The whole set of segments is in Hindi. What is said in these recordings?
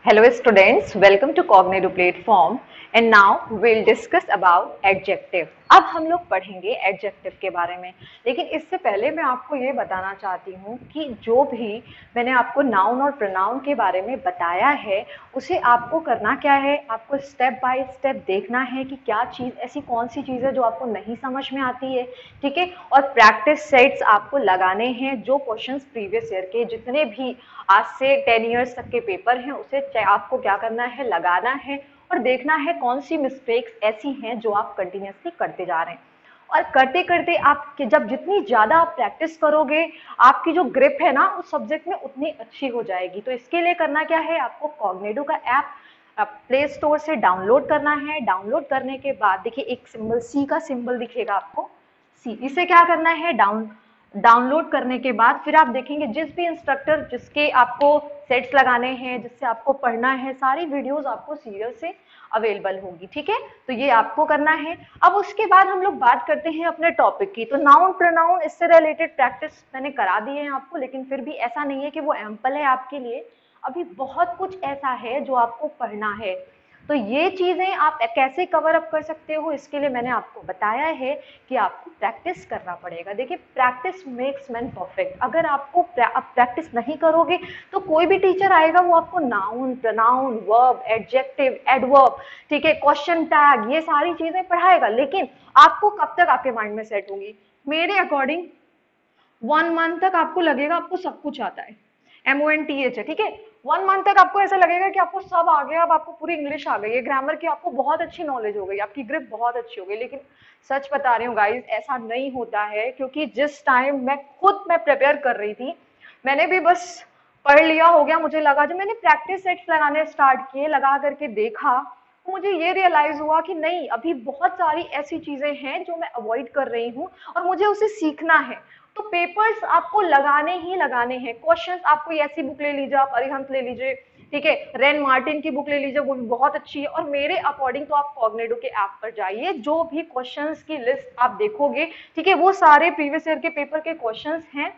Hello students, welcome to Cognitive Platform and now we'll discuss about adjective. अब हम लोग पढ़ेंगे adjective के बारे में, लेकिन इससे पहले मैं आपको ये बताना चाहती हूँ कि जो भी मैंने आपको noun और pronoun के बारे में बताया है उसे आपको करना क्या है, आपको स्टेप बाय स्टेप देखना है कि क्या चीज़ ऐसी कौन सी चीज़ है जो आपको नहीं समझ में आती है, ठीक है। और प्रैक्टिस सेट्स आपको लगाने हैं। जो क्वेश्चंस प्रीवियस ईयर के जितने भी आज से 10 इयर्स तक के पेपर हैं उसे आपको क्या करना है, लगाना है और देखना है कौन सी मिस्टेक्स ऐसी हैं जो आप कंटिन्यूसली करते जा रहे हैं। और करते करते आप जब जितनी ज़्यादा आप प्रैक्टिस करोगे आपकी जो ग्रिप है ना उस सब्जेक्ट में उतनी अच्छी हो जाएगी। तो इसके लिए करना क्या है, आपको कॉग्निटिव का ऐप प्ले स्टोर से डाउनलोड करना है। डाउनलोड करने के बाद देखिए एक सिंबल सी का सिंबल दिखेगा आपको, सी, इसे क्या करना है, डाउनलोड करने के बाद फिर आप देखेंगे जिस भी इंस्ट्रक्टर जिसके आपको सेट्स लगाने हैं, जिससे आपको पढ़ना है, सारी वीडियोस आपको सीरियल से अवेलेबल होगी, ठीक है। तो ये आपको करना है। अब उसके बाद हम लोग बात करते हैं अपने टॉपिक की। तो नाउन प्रोनाउन इससे रिलेटेड प्रैक्टिस मैंने करा दी है आपको, लेकिन फिर भी ऐसा नहीं है कि वो एम्पल है आपके लिए। अभी बहुत कुछ ऐसा है जो आपको पढ़ना है। तो ये चीजें आप कैसे कवर अप कर सकते हो, इसके लिए मैंने आपको बताया है कि आपको प्रैक्टिस करना पड़ेगा। देखिए प्रैक्टिस मेक्स मैन परफेक्ट। अगर आपको आप प्रैक्टिस नहीं करोगे तो कोई भी टीचर आएगा वो आपको noun, pronoun, verb, adjective, adverb, ठीक है, क्वेश्चन टैग, ये सारी चीजें पढ़ाएगा, लेकिन आपको कब तक आपके माइंड में सेट होगी? मेरे अकॉर्डिंग 1 मंथ तक आपको लगेगा आपको सब कुछ आता है। MONTH है, ठीक है। 1 मंथ तक आपको ऐसा लगेगा कि आपको सब आ गया, अब आपको पूरी इंग्लिश आ गई है, ग्रामर की आपको बहुत अच्छी नॉलेज हो गई, आपकी ग्रिप बहुत अच्छी हो गई। लेकिन सच बता रही हूँ गाइज, ऐसा नहीं होता है, क्योंकि जिस टाइम मैं प्रिपेयर कर रही थी, मैंने भी बस पढ़ लिया हो गया, मुझे लगा, जब मैंने प्रैक्टिस सेट्स लगाने स्टार्ट किए, लगा करके देखा, तो मुझे ये रियलाइज हुआ कि नहीं, अभी बहुत सारी ऐसी चीजें हैं जो मैं अवॉइड कर रही हूँ और मुझे उसे सीखना है। तो पेपर्स आपको लगाने ही लगाने हैं। क्वेश्चंस आपको ऐसी बुक ले लीजिए, आप अरिहंत ले लीजिए, ठीक है, रेन मार्टिन की बुक ले लीजिए, वो भी बहुत अच्छी है। और मेरे अकॉर्डिंग तो आप कॉग्निटिव के ऐप पर जाइए, जो भी क्वेश्चंस की लिस्ट आप देखोगे, ठीक है, वो सारे प्रीवियस ईयर के पेपर के क्वेश्चंस हैं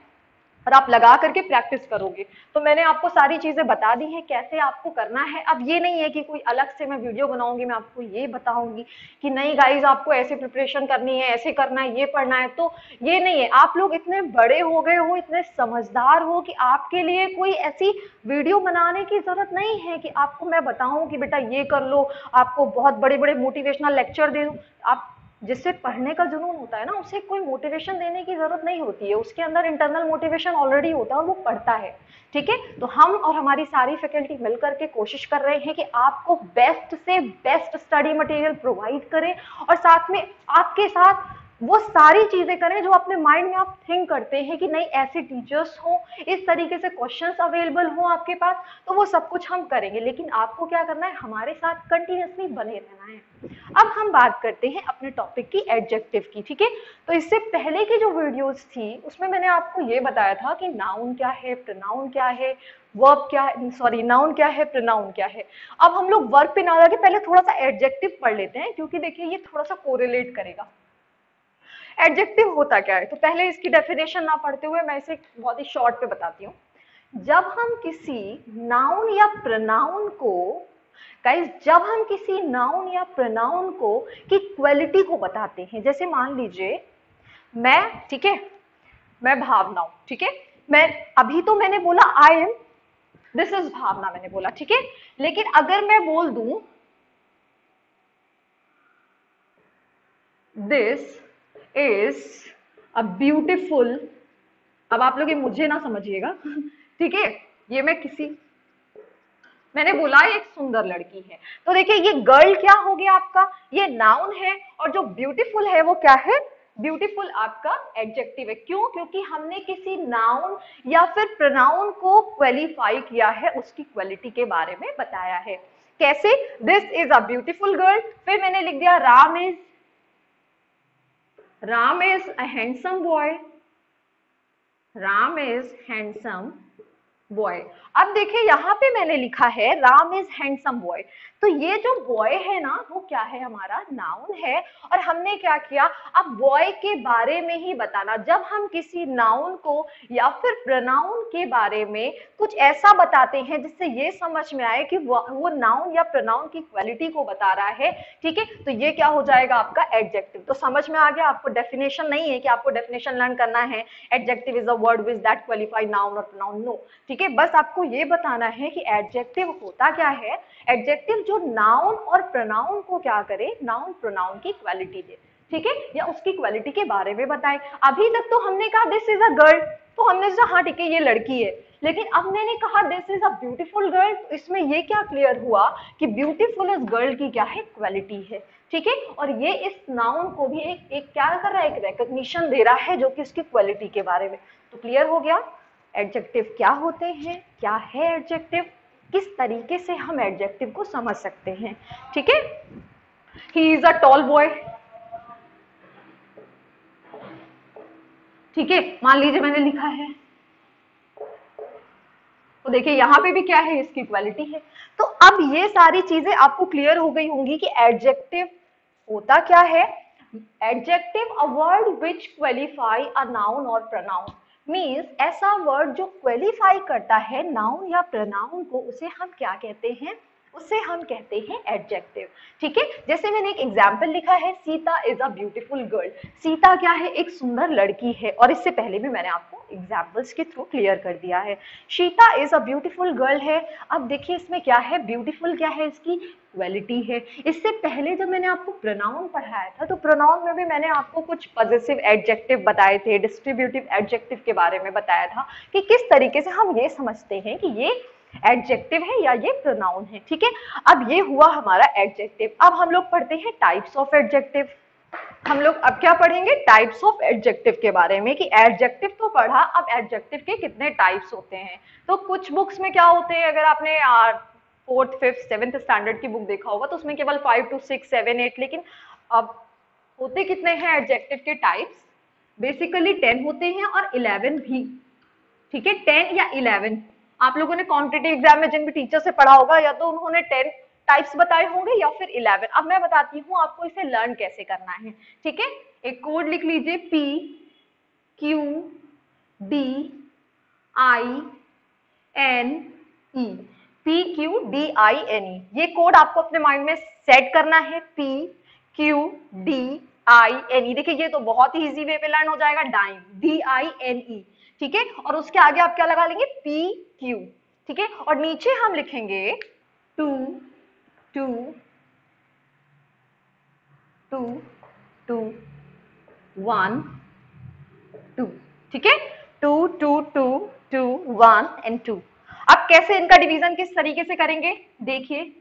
और आप लगा करके प्रैक्टिस करोगे। तो मैंने आपको सारी चीजें बता दी हैं कैसे आपको करना है। अब ये नहीं है कि कोई अलग से मैं वीडियो बनाऊंगी, मैं आपको ये बताऊंगी कि नहीं गाइज आपको ऐसे प्रिपरेशन करनी है, ऐसे करना है, ये पढ़ना है, तो ये नहीं है। आप लोग इतने बड़े हो गए हो, इतने समझदार हो कि आपके लिए कोई ऐसी वीडियो बनाने की जरूरत नहीं है कि आपको मैं बताऊं कि बेटा ये कर लो, आपको बहुत बड़े बड़े मोटिवेशनल लेक्चर दे दूं। आप जिससे पढ़ने का जुनून होता है ना, उसे कोई मोटिवेशन देने की जरूरत नहीं होती है, उसके अंदर इंटरनल मोटिवेशन ऑलरेडी होता है और वो पढ़ता है, ठीक है। तो हम और हमारी सारी फैकल्टी मिलकर के कोशिश कर रहे हैं कि आपको बेस्ट से बेस्ट स्टडी मटेरियल प्रोवाइड करें और साथ में आपके साथ वो सारी चीजें करें जो अपने माइंड में आप थिंक करते हैं कि नहीं ऐसे टीचर्स हो, इस तरीके से क्वेश्चंस अवेलेबल हो आपके पास, तो वो सब कुछ हम करेंगे। लेकिन आपको क्या करना है, हमारे साथ कंटिन्यूसली बने रहना है। अब हम बात करते हैं अपने टॉपिक की, एडजेक्टिव की, ठीक है। तो इससे पहले की जो वीडियोस थी उसमें मैंने आपको ये बताया था कि नाउन क्या है, प्रोनाउन क्या है, वर्ब क्या है, सॉरी नाउन क्या है, प्रोनाउन क्या है। अब हम लोग वर्ब पे ना जाके पहले थोड़ा सा एडजेक्टिव पढ़ लेते हैं, क्योंकि देखिए ये थोड़ा सा कोरिलेट करेगा। एडजेक्टिव होता क्या है, तो पहले इसकी डेफिनेशन ना पढ़ते हुए मैं इसे बहुत ही शॉर्ट पे बताती हूँ। जब हम किसी नाउन या प्रोनाउन को, गाइस जब हम किसी नाउन या प्रोनाउन को की क्वालिटी को बताते हैं, जैसे मान लीजिए मैं, ठीक है, मैं भावना हूं, ठीक है, मैं अभी तो मैंने बोला आई एम, दिस इज भावना मैंने बोला, ठीक है। लेकिन अगर मैं बोल दूं दिस इज अ ब्यूटिफुल, अब आप लोग ये मुझे ना समझिएगा ठीक है, ये मैंने बोला एक सुंदर लड़की है, तो देखिए ये गर्ल क्या हो गया आपका, ये नाउन है, और जो ब्यूटीफुल है वो क्या है, ब्यूटीफुल आपका एडजेक्टिव है। क्यों? क्योंकि हमने किसी नाउन या फिर प्रोनाउन को क्वालिफाई किया है, उसकी क्वालिटी के बारे में बताया है। कैसे? This is a beautiful girl, फिर मैंने लिख दिया Ram is a handsome boy, Ram is handsome boy. अब देखिए यहाँ पे मैंने लिखा है राम इज हैंडसम बॉय, तो ये जो बॉय है ना वो क्या है, हमारा नाउन है। और हमने क्या किया, अब बॉय के बारे में ही बताना। जब हम किसी नाउन को या फिर प्रोनाउन के बारे में कुछ ऐसा बताते हैं जिससे ये समझ में आए कि वो नाउन या प्रोनाउन की क्वालिटी को बता रहा है, ठीक है, तो ये क्या हो जाएगा आपका एडजेक्टिव। तो समझ में आ गया, आपको डेफिनेशन नहीं है कि आपको डेफिनेशन लर्न करना है, adjective is a word which that qualify noun और प्रोनाउन, नो, ठीक है, बस आपको ये बताना है कि एडजेक्टिव होता क्या है। एडजेक्टिव जो नाउन और प्रोनाउन को क्या करे, नाउन प्रोनाउन की क्वालिटी दे, ठीक है, या उसकी क्वालिटी के बारे में बताएं। अभी तक तो हमने कहा दिस इज अ गर्ल, तो हमने सोचा हाँ ठीक है ये लड़की है, लेकिन अब मैंने कहा this is a beautiful girl, तो इसमें ये क्या क्लियर हुआ कि ब्यूटीफुल इस गर्ल की क्या है, क्वालिटी है, ठीक है। और ये इस नाउन को भी एक क्या कर रहा है, एक रिकॉग्निशन दे रहा है जो कि इसकी क्वालिटी के बारे में। तो क्लियर हो गया एडजेक्टिव क्या होते हैं, क्या है एडजेक्टिव, किस तरीके से हम एडजेक्टिव को समझ सकते हैं, ठीक है। He is a tall boy, ठीक है, मान लीजिए मैंने लिखा है, तो देखिए यहाँ पे भी क्या है, इसकी क्वालिटी है। तो अब ये सारी चीजें आपको क्लियर हो गई होंगी कि एडजेक्टिव होता क्या है। Adjective a word which qualify a noun और प्रोनाउन, मीन्स ऐसा वर्ड जो क्वालिफाई करता है नाउन या प्रोनाउन को, उसे हम क्या कहते हैं, उसे हम कहते हैं एडजेक्टिव, ठीक है। जैसे मैंने एक एग्जाम्पल लिखा है, Sita is a beautiful girl, Sita क्या है, एक सुंदर लड़की है, और इससे पहले भी मैंने आपको एग्जाम्पल्स के थ्रू क्लियर कर दिया है। Sita is a beautiful girl है, अब देखिए इसमें क्या है, ब्यूटीफुल क्या है, इसकी क्वालिटी है। इससे पहले जब मैंने आपको प्रोनाउन पढ़ाया था, तो प्रोनाउन में भी मैंने आपको कुछ पॉजिटिव एडजेक्टिव बताए थे, डिस्ट्रीब्यूटिव एडजेक्टिव के बारे में बताया था कि किस तरीके से हम ये समझते हैं कि ये एडजेक्टिव है या ये प्रोनाउन है, ठीक है। अब ये हुआ हमारा एडजेक्टिव। अब हम लोग पढ़ते हैं टाइप्स ऑफ एडजेक्टिव। हम लोग अब क्या पढ़ेंगे, टाइप्स ऑफ एडजेक्टिव के बारे में, कि एडजेक्टिव तो पढ़ा, अब एडजेक्टिव के कितने टाइप्स होते हैं। तो कुछ बुक्स में क्या होते हैं, अगर आपने फोर्थ फिफ्थ सेवेंथ स्टैंडर्ड की बुक देखा होगा तो उसमें केवल 5 to 6 7 8, लेकिन अब होते कितने हैं एडजेक्टिव के टाइप्स, बेसिकली 10 होते हैं और 11 भी, ठीक है, 10 या 11। आप लोगों ने कॉम्पिटिटिव एग्जाम में जिन भी टीचर से पढ़ा होगा, या तो उन्होंने 10 टाइप्स बताए होंगे या फिर 11। अब मैं बताती हूँ आपको इसे लर्न कैसे करना है, ठीक है। एक कोड लिख लीजिए, P Q D I N E, P Q D I N E, ये कोड आपको अपने माइंड में सेट करना है, P Q D I N E। देखिए ये तो बहुत ही इजी वे पे लर्न हो जाएगा, डाइन, DINE, ठीक है, और उसके आगे आप क्या लगा लेंगे, PQ, ठीक है, और नीचे हम लिखेंगे 2 2 2 2 1 2, ठीक है, 2 2 2 2 1 एंड 2। अब कैसे इनका डिवीजन किस तरीके से करेंगे, देखिए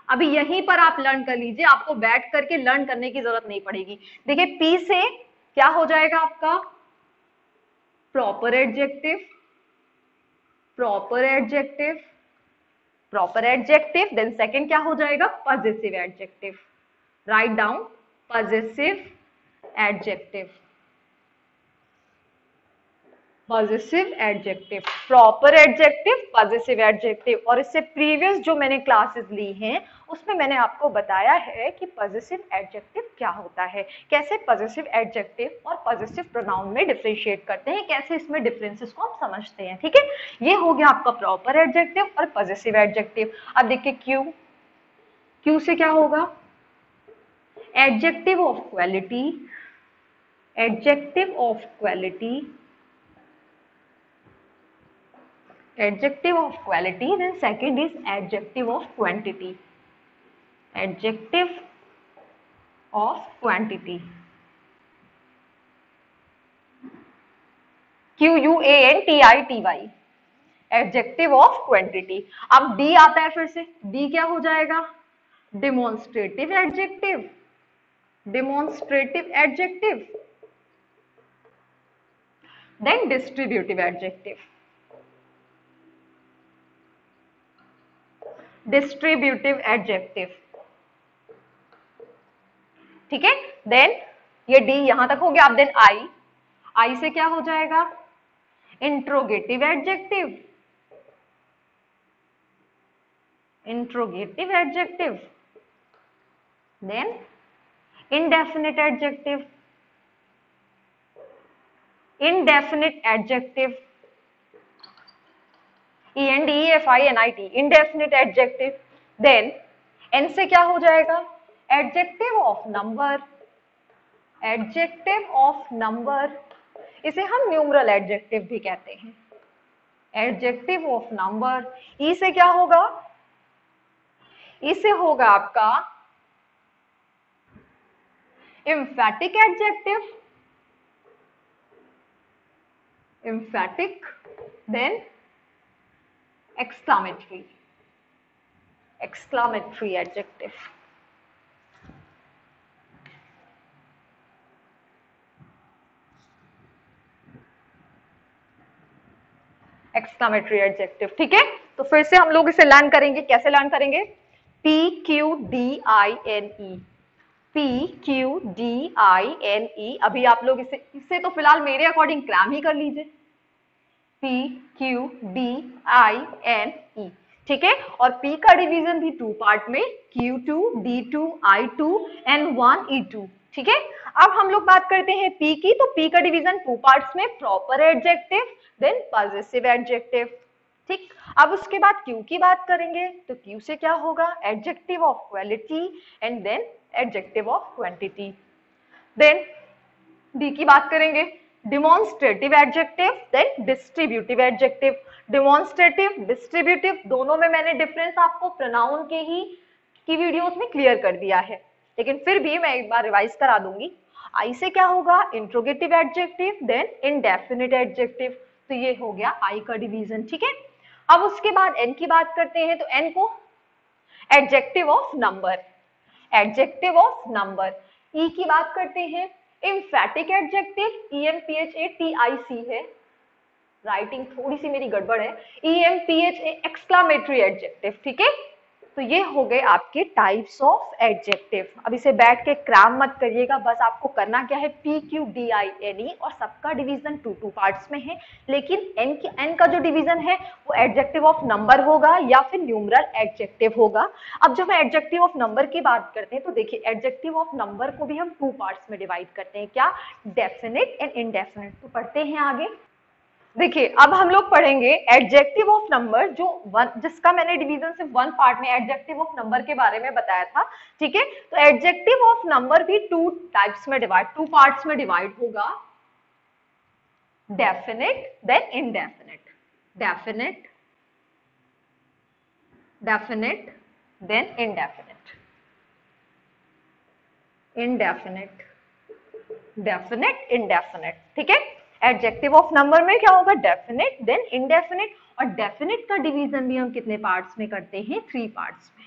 अभी यहीं पर आप लर्न कर लीजिए, आपको बैठ करके लर्न करने की जरूरत नहीं पड़ेगी। देखिए पी से क्या हो जाएगा आपका, proper adjective, proper adjective, proper adjective, then second क्या हो जाएगा, positive adjective, write down, positive adjective, positive adjective, proper adjective, positive adjective. और इससे प्रीवियस जो मैंने क्लासेस ली हैं उसमें मैंने आपको बताया है कि पॉजिटिव एडजेक्टिव क्या होता है, कैसे पॉजिटिव एडजेक्टिव और पॉजिटिव प्रोनाउन में डिफरेंशिएट करते हैं, कैसे इसमें डिफरेंसेस को हम समझते हैं, ठीक है। ये हो गया आपका प्रॉपर एडजेक्टिव और पॉजिटिव एडजेक्टिव। अब देखिए क्यू, क्यू से क्या होगा, adjective of quality, adjective of quality, adjective of quality, then second is adjective of quantity, adjective of quantity, QUANTITY, adjective of quantity। अब D आता है, फिर से D क्या हो जाएगा, demonstrative adjective, demonstrative adjective, then distributive adjective, distributive adjective, ठीक है। देन ये डी यहां तक हो गया। अब देन आई, आई से क्या हो जाएगा, interrogative adjective, interrogative adjective, then indefinite adjective, indefinite adjective, ENDEFINIT, indefinite adjective, then n से क्या हो जाएगा, adjective of number, adjective of number, इसे हम न्यूमरल adjective भी कहते हैं, adjective of number, e से क्या होगा, e से होगा आपका emphatic adjective, emphatic, then exclamatory, exclamatory adjective. Exclamatory adjective, ठीक है। तो फिर से हम लोग इसे लर्न करेंगे, कैसे लर्न करेंगे, PQDINE, PQDINE, अभी आप लोग इसे तो फिलहाल मेरे अकॉर्डिंग क्रैम ही कर लीजिए, PQDINE, ठीक है। और P का डिवीजन भी 2 पार्ट में, Q2, D2, I2 and 1 E2, ठीक है। अब हम लोग बात करते हैं P की, तो P का डिवीजन 2 पार्ट्स में, proper adjective then possessive adjective, ठीक। अब उसके बाद Q की बात करेंगे, तो Q से क्या होगा, adjective of quality and then adjective of quantity. Then D की बात करेंगे, demonstrative adjective then distributive adjective. Demonstrative distributive दोनों में मैंने डिफरेंस आपको प्रोनाउन के ही की वीडियोस में क्लियर कर दिया है, लेकिन फिर भी मैं एक बार रिवाइज करा दूंगी। आई से क्या होगा, interrogative adjective then indefinite adjective, तो ये हो गया आई का डिवीजन, ठीक है। अब उसके बाद एन की बात करते हैं, तो एन को adjective of number, adjective of number. E की बात करते हैं, एम्फैटिक एडजेक्टिव, EMPHATIC है, राइटिंग थोड़ी सी मेरी गड़बड़ है, EMPHA एक्सक्लामेटरी एडजेक्टिव, ठीक है। तो ये हो गए आपके टाइप्स ऑफ एडजेक्टिव। अब इसे बैठ के क्रैम मत करिएगा, बस आपको करना क्या है, PQDINE, और सबका डिवीजन 2 पार्ट्स में है, लेकिन एन का जो डिवीजन है वो एडजेक्टिव ऑफ नंबर होगा या फिर न्यूमरल एडजेक्टिव होगा। अब जब हम एडजेक्टिव ऑफ नंबर की बात करते हैं, तो देखिए एडजेक्टिव ऑफ नंबर को भी हम 2 पार्ट्स में डिवाइड करते हैं, क्या, डेफिनिट एंड इनडेफिनिट। तो पढ़ते हैं आगे। देखिए अब हम लोग पढ़ेंगे एडजेक्टिव ऑफ नंबर, जिसका मैंने डिवीजन सिर्फ 1 पार्ट में एडजेक्टिव ऑफ नंबर के बारे में बताया था, ठीक है। तो एडजेक्टिव ऑफ नंबर भी 2 टाइप्स में डिवाइड, 2 पार्ट्स में डिवाइड होगा, definite then indefinite, definite, definite then indefinite, indefinite, definite, indefinite, ठीक है। एडजेक्टिव ऑफ नंबर में क्या होगा, डेफिनिट देन इनडेफिनिट, और डेफिनिट का डिवीजन भी हम कितने पार्ट्स में करते हैं, 3 पार्ट्स में।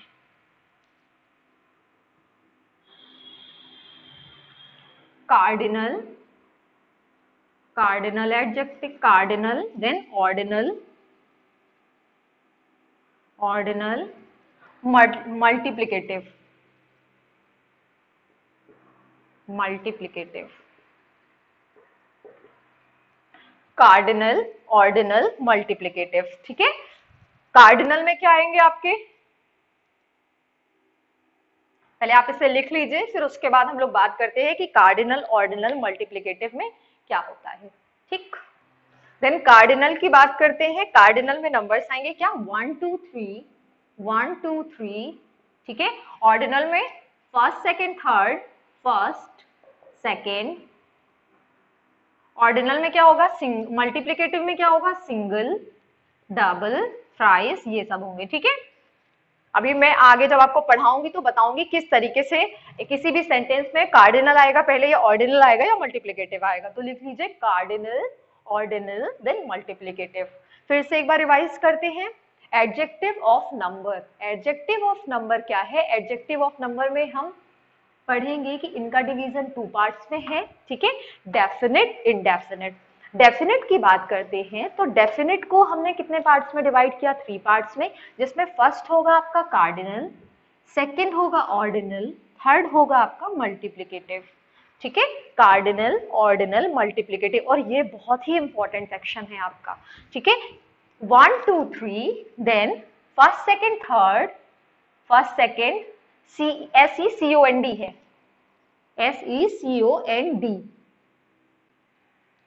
Cardinal, cardinal adjective, cardinal then ordinal, ordinal, multiplicative, multiplicative, cardinal, ordinal, multiplicative, ठीक है। कार्डिनल में क्या आएंगे आपके, पहले आप इसे लिख लीजिए, फिर उसके बाद हम लोग बात करते हैं कि कार्डिनल, ऑर्डिनल, मल्टीप्लिकेटिव में क्या होता है, ठीक। देन कार्डिनल की बात करते हैं, कार्डिनल में नंबर्स आएंगे क्या, 1 2 3, 1 2 3, ठीक है। ऑर्डिनल में first second third, first second. Ordinal में क्या होगा, मल्टीप्लिकेटिव में क्या होगा, सिंगल, डबल, थ्राइस, ये सब होंगे, ठीक है। अभी मैं आगे जब आपको पढ़ाऊंगी तो बताऊंगी किस तरीके से किसी भी सेंटेंस में कार्डिनल आएगा पहले, या ऑर्डिनल आएगा या मल्टीप्लिकेटिव आएगा। तो लिख लीजिए कार्डिनल, ऑर्डिनल देन मल्टीप्लिकेटिव। फिर से एक बार रिवाइज करते हैं, adjective of number, adjective of number क्या है, एडजेक्टिव ऑफ नंबर में हम पढ़ेंगे कि इनका डिवीजन 2 पार्ट्स में है, ठीक है, डेफिनिट, इनडेफिनिट। डेफिनिट की बात करते हैं, तो डेफिनिट को हमने कितने पार्ट्स में डिवाइड किया, 3 पार्ट्स में, जिसमें फर्स्ट होगा आपका कार्डिनल, सेकंड होगा ऑर्डिनल, थर्ड होगा आपका मल्टीप्लिकेटिव, ठीक है। कार्डिनल, ऑर्डिनल, मल्टीप्लिकेटिव, और ये बहुत ही इंपॉर्टेंट सेक्शन है आपका, ठीक है। 1 2 3, then first second third, first second, SECOND है, SECOND।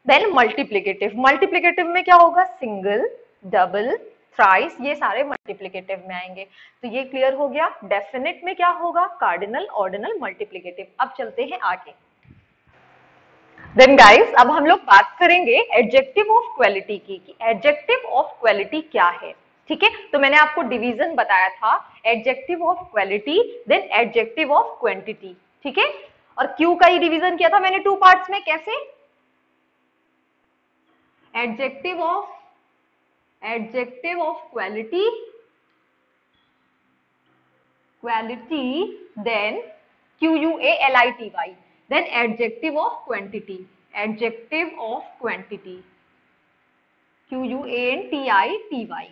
देन मल्टीप्लिकेटिव, मल्टीप्लिकेटिव में क्या होगा, सिंगल, डबल, थ्राइस, ये सारे मल्टीप्लिकेटिव में आएंगे। तो ये क्लियर हो गया। डेफिनेट में क्या होगा, कार्डिनल, ऑर्डिनल, मल्टीप्लिकेटिव। अब चलते हैं आगे। देन गाइस, अब हम लोग बात करेंगे एडजेक्टिव ऑफ क्वालिटी की, कि एडजेक्टिव ऑफ क्वालिटी क्या है। ठीक है, तो मैंने आपको डिवीजन बताया था, adjective of quality, then adjective of quantity. ठीक है, और क्यू का ही डिवीजन किया था मैंने 2 पार्ट्स में। कैसे, adjective of quality, then QUALITY, then adjective of quantity, QUANTITY।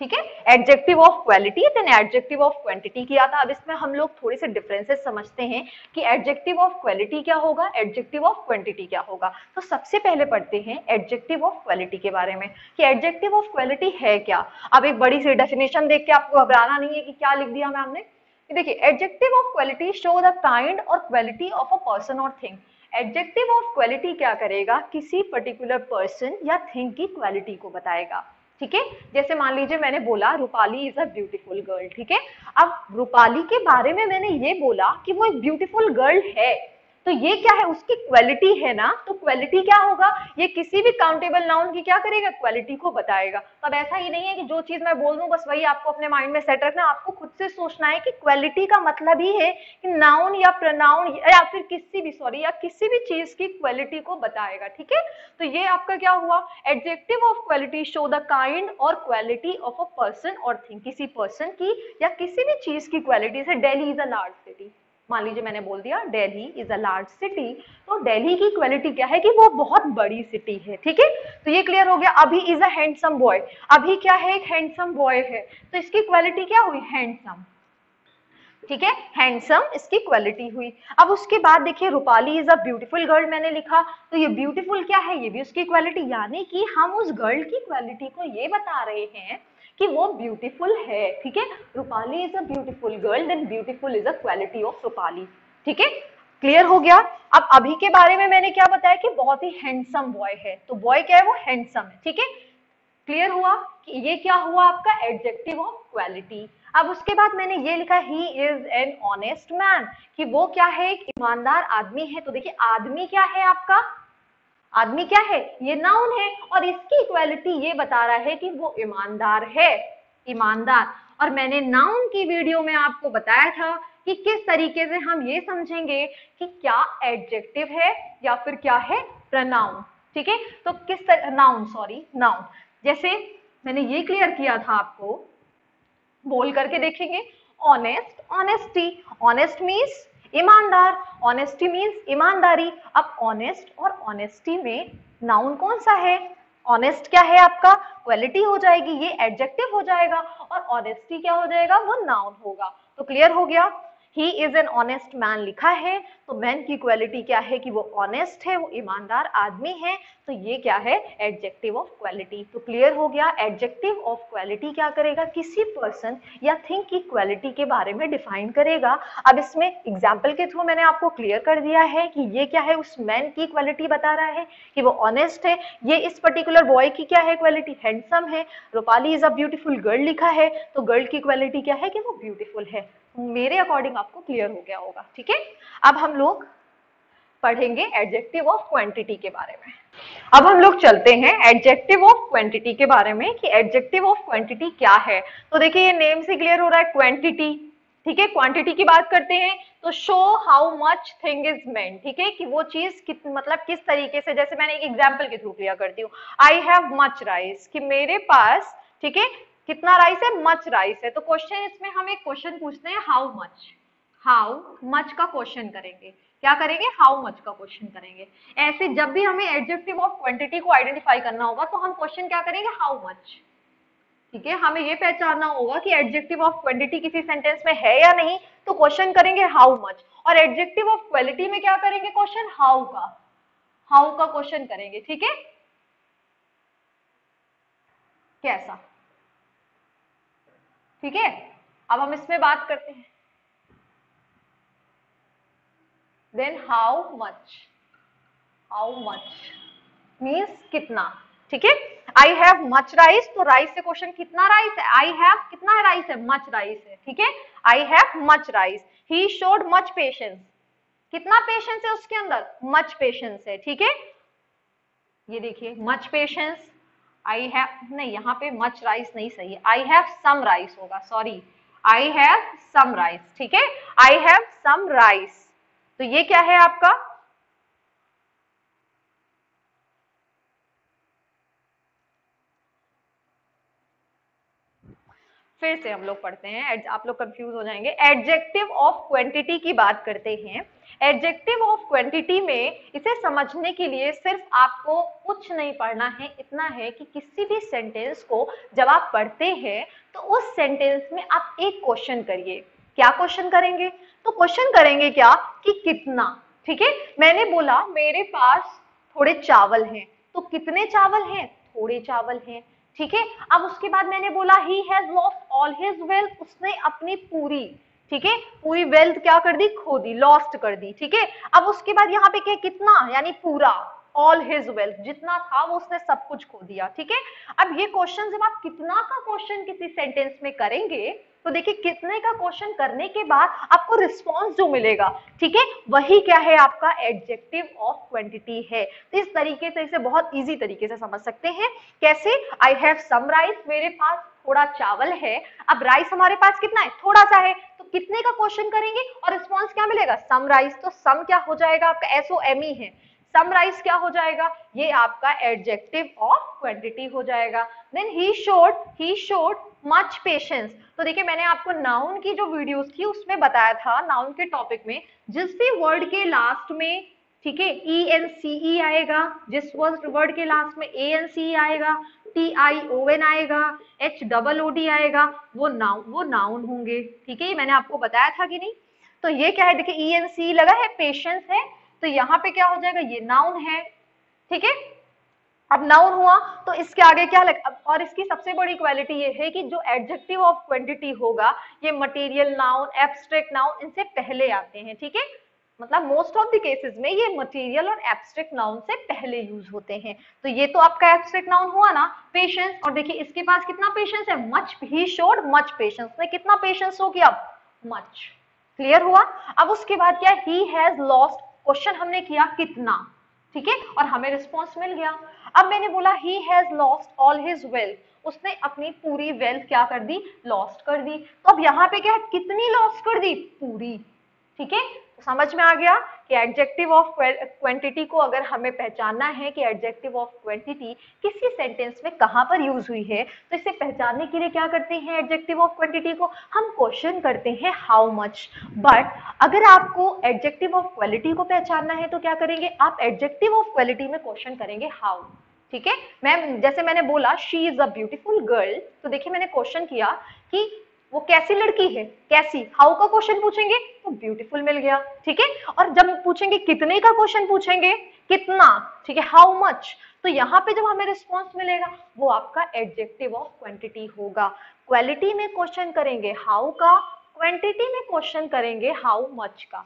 ठीक है, adjective of quality then adjective of quantity किया था। अब इसमें हम लोग थोड़े से डिफरेंसेस समझते हैं कि एडजेक्टिव ऑफ क्वालिटी क्या होगा, एडजेक्टिव ऑफ क्वांटिटी क्या होगा। तो सबसे पहले पढ़ते हैं एडजेक्टिव ऑफ क्वालिटी के बारे में, कि एडजेक्टिव ऑफ क्वालिटी है क्या। अब एक बड़ी सी डेफिनेशन देख के आपको घबराना नहीं है कि क्या लिख दिया मैम ने। देखिए, adjective of quality show the kind और क्वालिटी ऑफ अ पर्सन और थिंग। एडजेक्टिव ऑफ क्वालिटी क्या करेगा, किसी पर्टिकुलर पर्सन या थिंग की क्वालिटी को बताएगा। ठीक है, जैसे मान लीजिए मैंने बोला Rupali is a beautiful girl. ठीक है, अब रूपाली के बारे में मैंने ये बोला कि वो एक ब्यूटीफुल गर्ल है, तो ये क्या है, उसकी क्वालिटी है ना। तो क्वालिटी क्या होगा, ये किसी भी काउंटेबल नाउन की क्या करेगा, क्वालिटी को बताएगा। तब ऐसा ही नहीं है कि जो चीज मैं बोल दूं बस वही आपको अपने माइंड में सेट रखना, आपको खुद से सोचना है कि क्वालिटी का मतलब ही है कि नाउन या प्रोनाउन या फिर किसी भी चीज की क्वालिटी को बताएगा। ठीक है, तो ये आपका क्या हुआ, adjective of quality show the kind और क्वालिटी ऑफ अ पर्सन और थिंग, किसी पर्सन की या किसी भी चीज की क्वालिटी। से Delhi is a large city, मान लीजिए मैंने बोल दिया Delhi is a large city, तो दिल्ली की क्वालिटी क्या है कि वो बहुत बड़ी सिटी है। ठीक है, तो ये क्लियर हो गया। अभी इज अ हैंडसम बॉय, अभी क्या है, एक हैंडसम बॉय है, तो इसकी क्वालिटी क्या हुई, हैंडसम। ठीक है, हैंडसम इसकी क्वालिटी हुई। अब उसके बाद देखिए Rupali is a beautiful girl मैंने लिखा, तो ये ब्यूटीफुल क्या है, ये भी उसकी क्वालिटी, यानी कि हम उस गर्ल की क्वालिटी को ये बता रहे हैं कि वो ब्यूटीफुल है। ठीक है, Rupali is a beautiful girl, then beautiful is a quality of Rupali. ठीक है, क्लियर हो गया। अब अभी के बारे में मैंने क्या बताया कि बहुत ही हैंडसम बॉय है, तो बॉय क्या है, वो हैंडसम है। ठीक है, क्लियर हुआ कि ये क्या हुआ आपका एडजेक्टिव ऑफ क्वालिटी। अब उसके बाद मैंने ये लिखा he is an honest man, कि वो क्या है, एक ईमानदार आदमी है। तो देखिए आदमी क्या है आपका, आदमी क्या है, ये नाउन है, और इसकी क्वालिटी ये बता रहा है कि वो ईमानदार है, ईमानदार। और मैंने नाउन की वीडियो में आपको बताया था कि किस तरीके से हम ये समझेंगे कि क्या एडजेक्टिव है या फिर क्या है प्रोनाउन। ठीक है, तो किस तरह, नाउन, जैसे मैंने ये क्लियर किया था आपको, बोल करके देखेंगे। ऑनेस्ट, ऑनेस्टी, ऑनेस्ट मीन्स ईमानदार, ऑनेस्टी मीन्स ईमानदारी। अब ऑनेस्ट और ऑनेस्टी में नाउन कौन सा है, ऑनेस्ट क्या है आपका, क्वालिटी हो जाएगी, ये एडजेक्टिव हो जाएगा, और ऑनेस्टी क्या हो जाएगा, वो नाउन होगा। तो क्लियर हो गया, he is an honest man लिखा है, तो मैन की क्वालिटी क्या है कि वो ऑनेस्ट है, वो ईमानदार आदमी है, तो ये क्या है, एडजेक्टिव ऑफ क्वालिटी। तो क्लियर हो गया, एडजेक्टिव ऑफ क्वालिटी क्या करेगा, किसी पर्सन या थिंग की क्वालिटी के बारे में डिफाइन करेगा। अब इसमें एग्जाम्पल के थ्रू मैंने आपको क्लियर कर दिया है कि ये क्या है, उस मैन की क्वालिटी बता रहा है कि वो ऑनेस्ट है, ये इस पर्टिकुलर बॉय की क्या है क्वालिटी, हैंडसम है। Rupali is a beautiful girl लिखा है, तो गर्ल की क्वालिटी क्या है कि वो ब्यूटीफुल है। मेरे अकॉर्डिंग आपको क्लियर हो गया होगा। ठीक है, अब हम लोग पढ़ेंगे एडजेक्टिव ऑफ क्वांटिटी के बारे में। अब हम लोग चलते हैं एडजेक्टिव ऑफ क्वांटिटी के बारे में, कि एडजेक्टिव ऑफ क्वांटिटी क्या है। तो देखिए ये नेम से क्लियर हो रहा है, क्वांटिटी। ठीक है, क्वांटिटी की बात करते हैं तो show how much thing is meant. ठीक है, कि वो चीज मतलब किस तरीके से, जैसे मैंने एक एग्जांपल के थ्रू क्लियर करती हूँ, आई हैव मच राइस, कि मेरे पास, ठीक है, कितना राइस है, मच राइस है। तो क्वेश्चन, इसमें हम एक क्वेश्चन पूछते हैं, हाउ मच का क्वेश्चन करेंगे। क्या करेंगे, हाउ मच का क्वेश्चन करेंगे। ऐसे जब भी हमें एडजेक्टिव ऑफ क्वांटिटी को आइडेंटिफाई करना होगा तो हम क्वेश्चन क्या करेंगे, हाउ मच। ठीक है, हमें ये पहचानना होगा कि एडजेक्टिव ऑफ क्वांटिटी किसी सेंटेंस में है या नहीं, तो क्वेश्चन करेंगे हाउ मच। और एडजेक्टिव ऑफ क्वालिटी में क्या करेंगे, क्वेश्चन हाउ का क्वेश्चन करेंगे। ठीक है, कैसा, ठीक है, अब हम इसमें बात करते हैं, देन हाउ मच मीन्स कितना, ठीक है। आई हैव मच राइस, तो राइस से क्वेश्चन कितना राइस है, आई हैव कितना राइस है, मच राइस है, ठीक है, I have much rice. He showed much patience, कितना पेशेंस है उसके अंदर, मच पेशेंस है, ठीक है। ये देखिए मच पेशेंस, आई हैव, नहीं यहाँ पे मच राइस नहीं सही है, आई हैव सम राइस होगा, sorry, I have some rice, ठीक है, आई हैव सम राइस। तो ये क्या है आपका, फिर से हम लोग पढ़ते हैं, आप लोग कंफ्यूज हो जाएंगे। एडजेक्टिव ऑफ क्वांटिटी की बात करते हैं। एडजेक्टिव ऑफ क्वांटिटी में इसे समझने के लिए सिर्फ आपको कुछ नहीं पढ़ना है, इतना है कि किसी भी सेंटेंस को जब आप पढ़ते हैं तो उस सेंटेंस में आप एक क्वेश्चन करिए। क्या क्वेश्चन करेंगे, तो क्वेश्चन करेंगे क्या कि कितना, ठीक है। मैंने बोला मेरे पास थोड़े चावल हैं, तो कितने चावल हैं, थोड़े चावल हैं, ठीक है। अब उसके बाद मैंने बोला he has lost all his wealth, उसने अपनी पूरी, ठीक है, पूरी वेल्थ क्या कर दी, खो दी, लॉस्ट कर दी, ठीक है। अब उसके बाद यहाँ पे क्या, कितना, यानी पूरा, ऑल हिज वेल्थ, जितना था वो उसने सब कुछ खो दिया, ठीक है। अब ये क्वेश्चन जब आप कितना का क्वेश्चन किसी सेंटेंस में करेंगे तो देखिए कितने का क्वेश्चन करने के बाद आपको रिस्पॉन्स जो मिलेगा, ठीक है, वही क्या है, आपका एडजेक्टिव ऑफ क्वांटिटी है। तो इस तरीके से इसे बहुत इजी तरीके से समझ सकते हैं। कैसे, आई हैव सम राइस, मेरे पास थोड़ा चावल है। अब राइस हमारे पास कितना है, थोड़ा सा है, तो कितने का क्वेश्चन करेंगे और रिस्पॉन्स क्या मिलेगा, सम राइस। तो सम क्या हो जाएगा आपका, SOME है, सम राइस क्या हो जाएगा, ये आपका एडजेक्टिव ऑफ क्वांटिटी हो जाएगा। Then he showed much patience. तो देखिए मैंने आपको नाउन की जो वीडियोस थी उसमें बताया था, नाउन के टॉपिक में जिस भी वर्ड के लास्ट में, ठीक है, ENCE आएगा, जिस वर्ड के लास्ट में ANCE आएगा, TION आएगा, HOOD आएगा, वो नाउन होंगे, ठीक है। ये मैंने आपको बताया था कि नहीं। तो ये क्या है, देखिए ENCE लगा है, पेशेंस है, तो यहाँ पे क्या हो जाएगा, ये नाउन है, ठीक है। अब नाउन हुआ तो इसके आगे क्या लग, और इसकी सबसे बड़ी क्वालिटी ये है कि जो एडजेक्टिव ऑफ क्वांटिटी होगा ये मटेरियल नाउन, एब्स्ट्रैक्ट नाउन इनसे पहले आते हैं, ठीक है। मतलब मोस्ट ऑफ द केसेस में ये मटेरियल और एब्स्ट्रैक्ट नाउन से पहले यूज होते हैं। तो ये तो आपका एब्स्ट्रैक्ट नाउन हुआ ना, पेशेंस। और देखिए इसके पास कितना पेशेंस है, मच, ही शोड मच पेशेंस, ने कितना पेशेंस हो गया, मच, क्लियर हुआ। अब उसके बाद क्या, ही हैज लॉस्ट, क्वेश्चन हमने किया कितना, ठीक है, और हमें रिस्पॉन्स मिल गया। अब मैंने बोला he has lost all his wealth, उसने अपनी पूरी वेल्थ क्या कर दी, लॉस्ट कर दी। तो अब यहाँ पे क्या है, कितनी लॉस्ट कर दी, पूरी, ठीक है। तो समझ में आ गया कि एडजेक्टिव ऑफ क्वांटिटी को अगर हमें पहचानना है कि एडजेक्टिव ऑफ क्वांटिटी किसी सेंटेंस में कहां पर यूज हुई है, तो इसे पहचानने के लिए क्या करते हैं, एडजेक्टिव ऑफ क्वांटिटी को हम क्वेश्चन करते हैं हाउ मच। बट अगर आपको एडजेक्टिव ऑफ क्वालिटी को पहचानना है तो क्या करेंगे, आप एडजेक्टिव ऑफ क्वालिटी में क्वेश्चन करेंगे हाउ, ठीक है। मैम जैसे मैंने बोला she is a beautiful girl, तो देखिए मैंने क्वेश्चन किया कि वो कैसी लड़की है, कैसी, हाउ का क्वेश्चन पूछेंगे तो ब्यूटीफुल मिल गया, ठीक है। और जब पूछेंगे कितने का क्वेश्चन पूछेंगे, कितना, ठीक है, हाउ मच, तो यहाँ पे जब हमें रिस्पॉन्स मिलेगा वो आपका एडजेक्टिव ऑफ क्वांटिटी होगा। क्वालिटी में क्वेश्चन करेंगे हाउ का, क्वांटिटी में क्वेश्चन करेंगे हाउ मच का,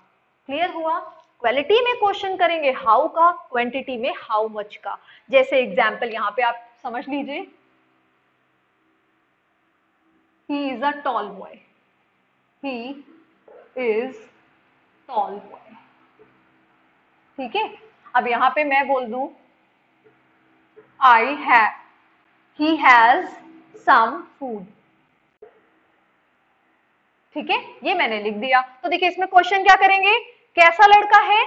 क्लियर हुआ। क्वालिटी में क्वेश्चन करेंगे हाउ का, क्वांटिटी में हाउ मच का। जैसे एग्जाम्पल यहाँ पे आप समझ लीजिए, he is a tall boy, he is tall boy, ठीक है। अब यहाँ पे मैं बोल दूं I have, he has some food, ठीक है, ये मैंने लिख दिया। तो देखिए इसमें क्वेश्चन क्या करेंगे, कैसा लड़का है,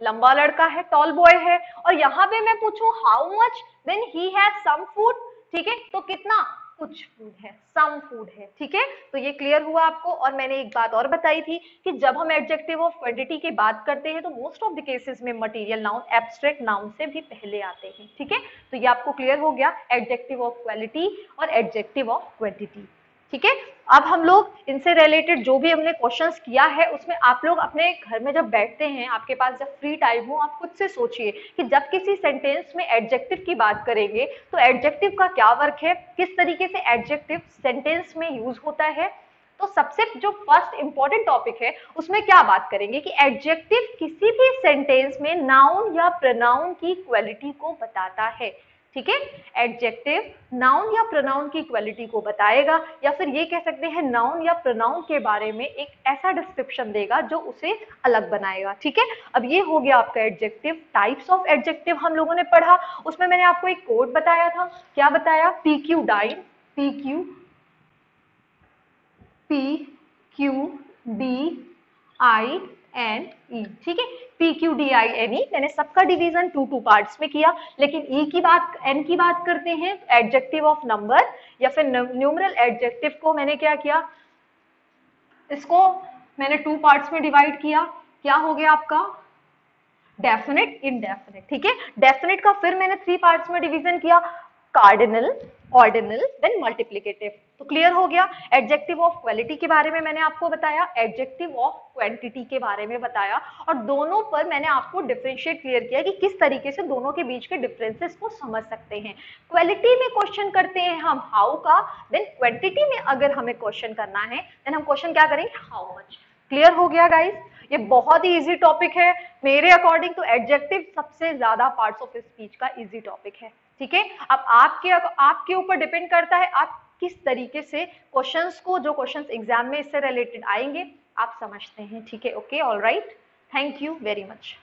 लंबा लड़का है, टॉल बॉय है, और यहाँ पे मैं पूछूं how much, then he has some food, ठीक है, तो कितना, कुछ फूड है, सम फूड है, ठीक है। तो ये क्लियर हुआ आपको। और मैंने एक बात और बताई थी कि जब हम एडजेक्टिव ऑफ क्वांटिटी की बात करते हैं तो मोस्ट ऑफ द केसेस में मटेरियल नाउन एब्स्ट्रैक्ट नाउन से भी पहले आते हैं, ठीक है। तो ये आपको क्लियर हो गया एडजेक्टिव ऑफ क्वालिटी और एडजेक्टिव ऑफ क्वांटिटी, ठीक है। अब हम लोग इनसे रिलेटेड जो भी हमने क्वेश्चंस किया है उसमें आप लोग अपने घर में जब बैठते हैं, आपके पास जब फ्री टाइम हो, आप खुद से सोचिए कि जब किसी सेंटेंस में एडजेक्टिव की बात करेंगे तो एडजेक्टिव का क्या वर्क है, किस तरीके से एडजेक्टिव सेंटेंस में यूज होता है। तो सबसे जो फर्स्ट इंपॉर्टेंट टॉपिक है उसमें क्या बात करेंगे कि एडजेक्टिव किसी भी सेंटेंस में नाउन या प्रोनाउन की क्वालिटी को बताता है। ठीक है, एडजेक्टिव नाउन या प्रोनाउन की क्वालिटी को बताएगा, या फिर ये कह सकते हैं नाउन या प्रोनाउन के बारे में एक ऐसा डिस्क्रिप्शन देगा जो उसे अलग बनाएगा। ठीक है, अब ये हो गया आपका एडजेक्टिव। टाइप्स ऑफ एडजेक्टिव हम लोगों ने पढ़ा, उसमें मैंने आपको एक कोड बताया था। क्या बताया? PQ dine, PQDINE। ठीक है, PQDINE मैंने सबका डिवीजन 2 पार्ट्स में किया, लेकिन ई की बात, एन की बात करते हैं एडजेक्टिव ऑफ नंबर या फिर न्यूमरल एडजेक्टिव को मैंने क्या किया, इसको मैंने 2 पार्ट्स में डिवाइड किया। क्या हो गया आपका? Definite, indefinite. ठीक है, डेफिनेट का फिर मैंने 3 पार्ट्स में डिवीजन किया, कार्डिनल, ऑर्डिनल, देन मल्टीप्लिकेटिव। तो क्लियर हो गया। एडजेक्टिव ऑफ क्वालिटी के बारे में मैंने आपको बताया, एडजेक्टिव ऑफ क्वांटिटी के बारे में बताया, और दोनों पर मैंने आपको डिफरेंशिएट क्लियर किया कि किस तरीके से दोनों के बीच के डिफरेंसेस को समझ सकते हैं। क्वालिटी में क्वेश्चन करते हैं हम हाउ का, देन क्वांटिटी में अगर हमें क्वेश्चन करना है देन हम क्वेश्चन क्या करेंगे? How much. क्लियर हो गया गाइस? ये बहुत ही इजी टॉपिक है मेरे अकॉर्डिंग, तो एडजेक्टिव सबसे ज्यादा पार्ट्स ऑफ स्पीच का इजी टॉपिक है। ठीक है, अब आपके ऊपर डिपेंड करता है आप किस तरीके से क्वेश्चंस को, जो क्वेश्चंस एग्जाम में इससे रिलेटेड आएंगे, आप समझते हैं। ठीक है, okay, alright, thank you very much.